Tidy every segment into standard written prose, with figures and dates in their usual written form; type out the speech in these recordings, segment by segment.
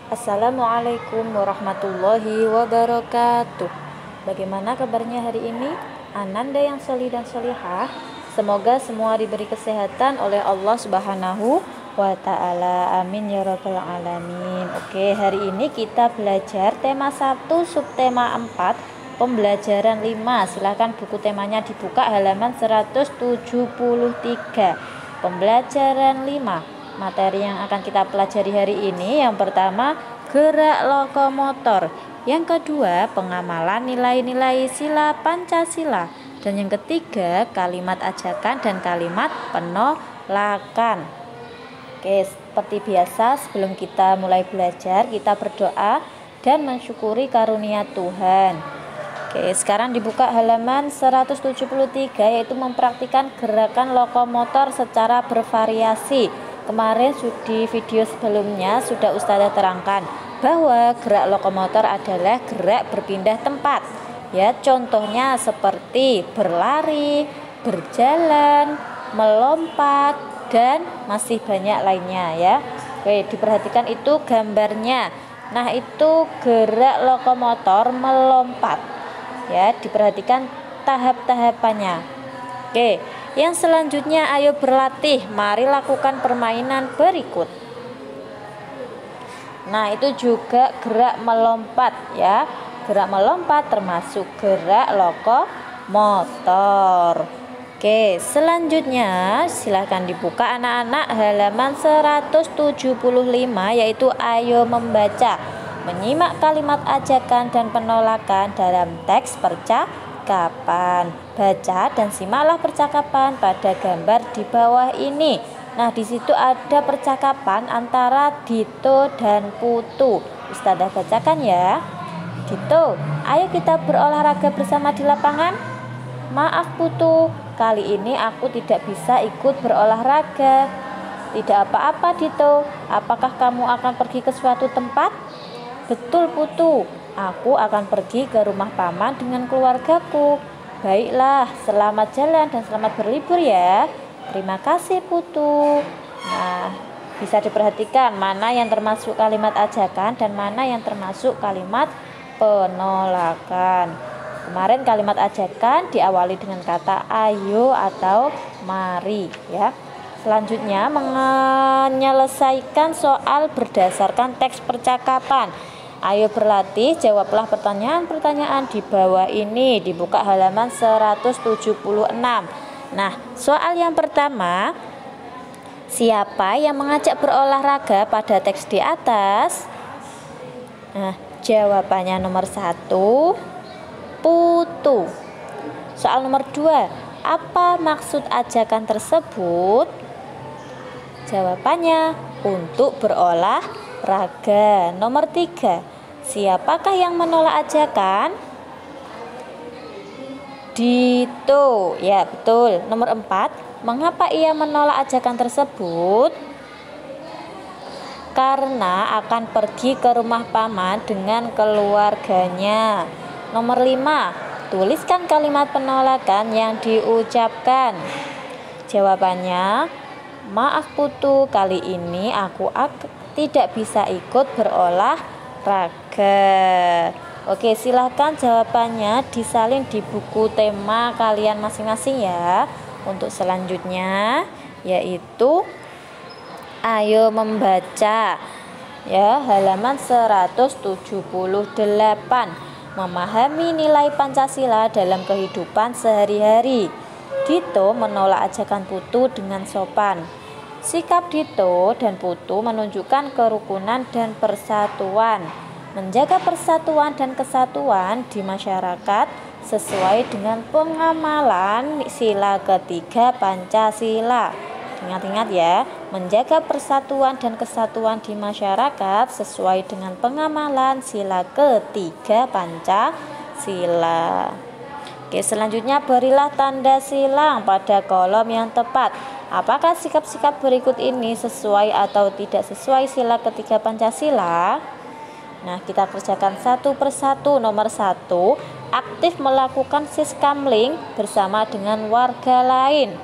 Assalamualaikum warahmatullahi wabarakatuh. Bagaimana kabarnya hari ini? Ananda yang solih dan solihah. Semoga semua diberi kesehatan oleh Allah Subhanahu wa ta'ala. Amin ya rabbal alamin. Oke, hari ini kita belajar tema 1 subtema 4 pembelajaran 5. Silahkan buku temanya dibuka halaman 173. Pembelajaran 5. Materi yang akan kita pelajari hari ini, yang pertama gerak lokomotor, yang kedua pengamalan nilai-nilai sila Pancasila, dan yang ketiga kalimat ajakan dan kalimat penolakan. Oke, seperti biasa sebelum kita mulai belajar, kita berdoa dan mensyukuri karunia Tuhan. Oke, sekarang dibuka halaman 173, yaitu mempraktikkan gerakan lokomotor secara bervariasi. Kemarin di video sebelumnya sudah Ustazah terangkan bahwa gerak lokomotor adalah gerak berpindah tempat. Ya, contohnya seperti berlari, berjalan, melompat, dan masih banyak lainnya ya. Oke, diperhatikan itu gambarnya. Nah, itu gerak lokomotor melompat. Ya, diperhatikan tahap-tahapannya. Oke, yang selanjutnya ayo berlatih. Mari lakukan permainan berikut. Nah, itu juga gerak melompat ya. Gerak melompat termasuk gerak lokomotor. Oke, selanjutnya silahkan dibuka anak-anak halaman 175, yaitu ayo membaca. Menyimak kalimat ajakan dan penolakan dalam teks percakapan. Baca dan simaklah percakapan pada gambar di bawah ini. Nah, di situ ada percakapan antara Dito dan Putu. Ustazah bacakan ya. Dito, ayo kita berolahraga bersama di lapangan. Maaf Putu, kali ini aku tidak bisa ikut berolahraga. Tidak apa-apa Dito, apakah kamu akan pergi ke suatu tempat? Betul Putu, aku akan pergi ke rumah paman dengan keluargaku. Baiklah, selamat jalan dan selamat berlibur ya. Terima kasih Putu. Nah, bisa diperhatikan mana yang termasuk kalimat ajakan dan mana yang termasuk kalimat penolakan. Kemarin kalimat ajakan diawali dengan kata ayo atau mari ya. Selanjutnya menyelesaikan soal berdasarkan teks percakapan. Ayo berlatih, jawablah pertanyaan-pertanyaan di bawah ini. Dibuka halaman 176. Nah, soal yang pertama, siapa yang mengajak berolahraga pada teks di atas? Nah, jawabannya nomor 1, Putu. Soal nomor 2, apa maksud ajakan tersebut? Jawabannya untuk berolahraga. Nomor 3, siapakah yang menolak ajakan? Dito. Ya, betul. Nomor 4, mengapa ia menolak ajakan tersebut? Karena akan pergi ke rumah paman dengan keluarganya. Nomor 5, tuliskan kalimat penolakan yang diucapkan. Jawabannya, maaf Putu, kali ini aku tidak bisa ikut berolahraga. Oke, silahkan jawabannya disalin di buku tema kalian masing-masing ya. Untuk selanjutnya yaitu ayo membaca ya, halaman 178. Memahami nilai Pancasila dalam kehidupan sehari-hari. Dito menolak ajakan Putu dengan sopan. Sikap Dito dan Putu menunjukkan kerukunan dan persatuan. Menjaga persatuan dan kesatuan di masyarakat sesuai dengan pengamalan sila ketiga Pancasila. Ingat-ingat ya, menjaga persatuan dan kesatuan di masyarakat sesuai dengan pengamalan sila ketiga Pancasila. Oke, selanjutnya berilah tanda silang pada kolom yang tepat. Apakah sikap-sikap berikut ini sesuai atau tidak sesuai sila ketiga Pancasila? Nah, kita kerjakan satu persatu. Nomor 1, aktif melakukan siskamling bersama dengan warga lain.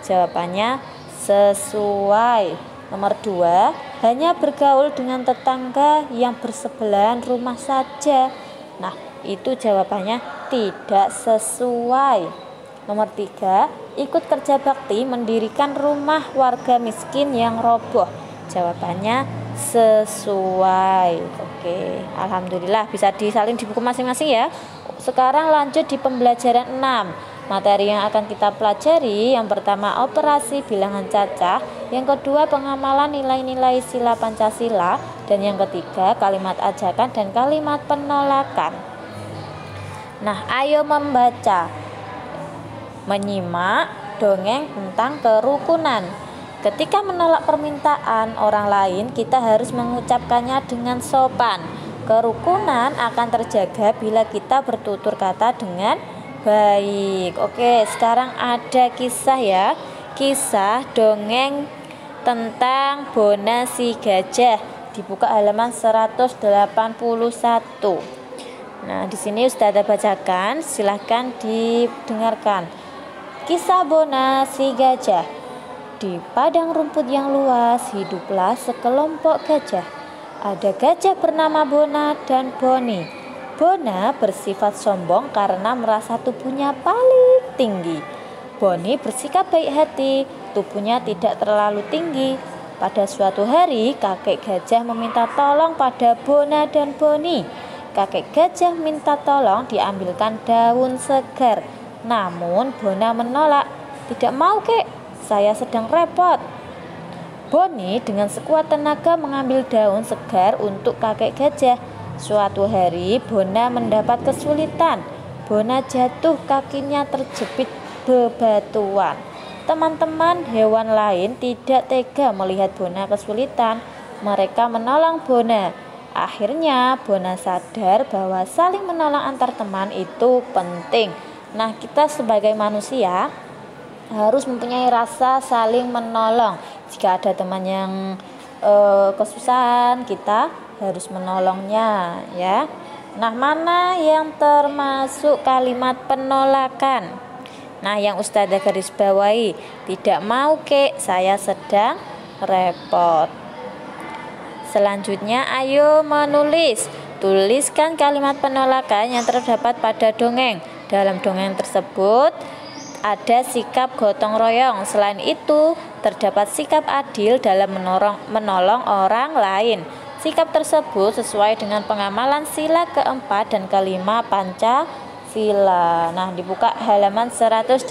Jawabannya sesuai. Nomor 2, hanya bergaul dengan tetangga yang bersebelahan rumah saja. Nah, itu jawabannya tidak sesuai. Nomor 3, ikut kerja bakti mendirikan rumah warga miskin yang roboh. Jawabannya sesuai. Oke, alhamdulillah bisa disalin di buku masing-masing ya. Sekarang lanjut di pembelajaran 6. Materi yang akan kita pelajari, yang pertama operasi bilangan cacah, yang kedua pengamalan nilai-nilai sila Pancasila, dan yang ketiga kalimat ajakan dan kalimat penolakan. Nah, ayo membaca. Menyimak dongeng tentang kerukunan. Ketika menolak permintaan orang lain, kita harus mengucapkannya dengan sopan. Kerukunan akan terjaga bila kita bertutur kata dengan baik. Oke, sekarang ada kisah ya. Kisah dongeng tentang Bona si gajah. Dibuka halaman 181. Nah, di sini Ustazah bacakan, silahkan didengarkan. Kisah Bona si gajah. Di padang rumput yang luas hiduplah sekelompok gajah. Ada gajah bernama Bona dan Boni. Bona bersifat sombong karena merasa tubuhnya paling tinggi. Boni bersikap baik hati, tubuhnya tidak terlalu tinggi. Pada suatu hari, kakek gajah meminta tolong pada Bona dan Boni. Kakek gajah minta tolong diambilkan daun segar. Namun Bona menolak. Tidak mau, kek, saya sedang repot. Boni dengan sekuat tenaga mengambil daun segar untuk kakek gajah. Suatu hari Bona mendapat kesulitan. Bona jatuh, kakinya terjepit bebatuan. Teman-teman hewan lain tidak tega melihat Bona kesulitan. Mereka menolong Bona. Akhirnya Bona sadar bahwa saling menolong antar teman itu penting. Nah, kita sebagai manusia harus mempunyai rasa saling menolong. Jika ada teman yang kesusahan, kita harus menolongnya ya. Nah, mana yang termasuk kalimat penolakan? Nah, yang Ustazah garis bawahi, tidak mau, kek, saya sedang repot. Selanjutnya, ayo menulis. Tuliskan kalimat penolakan yang terdapat pada dongeng. Dalam dongeng tersebut ada sikap gotong royong. Selain itu, terdapat sikap adil dalam menolong orang lain. Sikap tersebut sesuai dengan pengamalan sila keempat dan kelima Pancasila. Nah, dibuka halaman 183.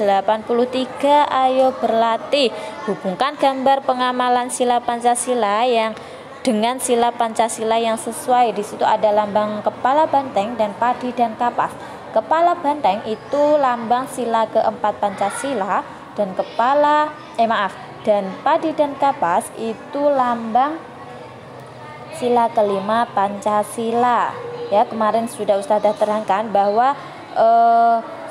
Ayo berlatih. Hubungkan gambar pengamalan sila Pancasila yang dengan sila Pancasila yang sesuai. Di situ ada lambang kepala banteng dan padi dan kapas. Kepala banteng itu lambang sila keempat Pancasila dan dan padi dan kapas itu lambang sila kelima Pancasila. Ya, kemarin sudah Ustazah terangkan bahwa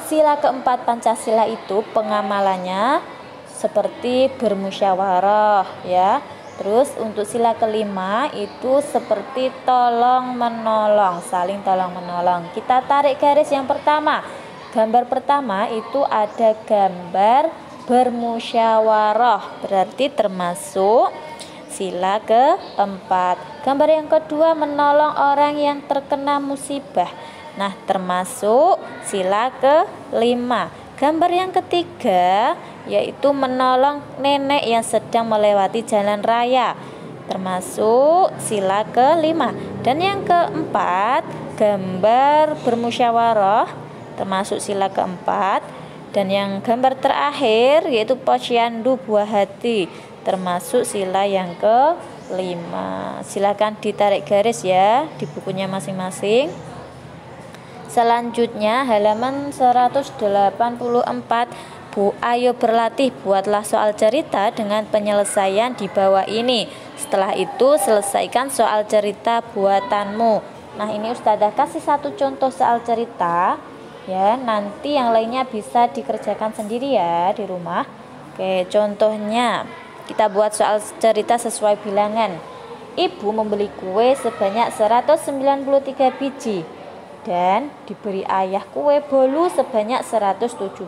sila keempat Pancasila itu pengamalannya seperti bermusyawarah ya. Terus untuk sila kelima itu seperti tolong menolong, saling tolong menolong. Kita tarik garis yang pertama. Gambar pertama itu ada gambar bermusyawarah, berarti termasuk sila keempat. Gambar yang kedua menolong orang yang terkena musibah. Nah, termasuk sila kelima. Gambar yang ketiga yaitu menolong nenek yang sedang melewati jalan raya, termasuk sila kelima. Dan yang keempat, gambar bermusyawarah, termasuk sila keempat. Dan yang gambar terakhir yaitu posyandu buah hati, termasuk sila yang kelima. Silakan ditarik garis ya di bukunya masing-masing. Selanjutnya halaman 184. Ayo berlatih, buatlah soal cerita dengan penyelesaian di bawah ini. Setelah itu selesaikan soal cerita buatanmu. Nah, ini Ustazah kasih satu contoh soal cerita ya, nanti yang lainnya bisa dikerjakan sendiri ya di rumah. Oke, contohnya kita buat soal cerita sesuai bilangan. Ibu membeli kue sebanyak 193 biji dan diberi ayah kue bolu sebanyak 117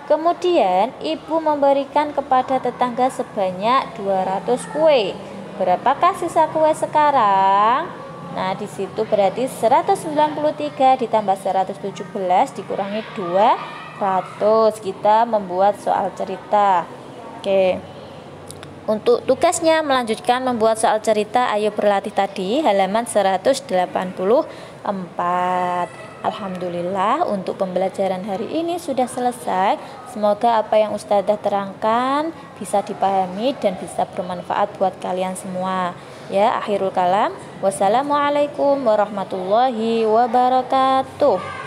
Kemudian ibu memberikan kepada tetangga sebanyak 200 kue. Berapakah sisa kue sekarang? Nah, di situ berarti 193 ditambah 117 dikurangi 200. Kita membuat soal cerita. Oke. Untuk tugasnya melanjutkan membuat soal cerita, ayo berlatih tadi halaman 184. Alhamdulillah untuk pembelajaran hari ini sudah selesai. Semoga apa yang Ustazah terangkan bisa dipahami dan bisa bermanfaat buat kalian semua. Ya, akhirul kalam. Wassalamualaikum warahmatullahi wabarakatuh.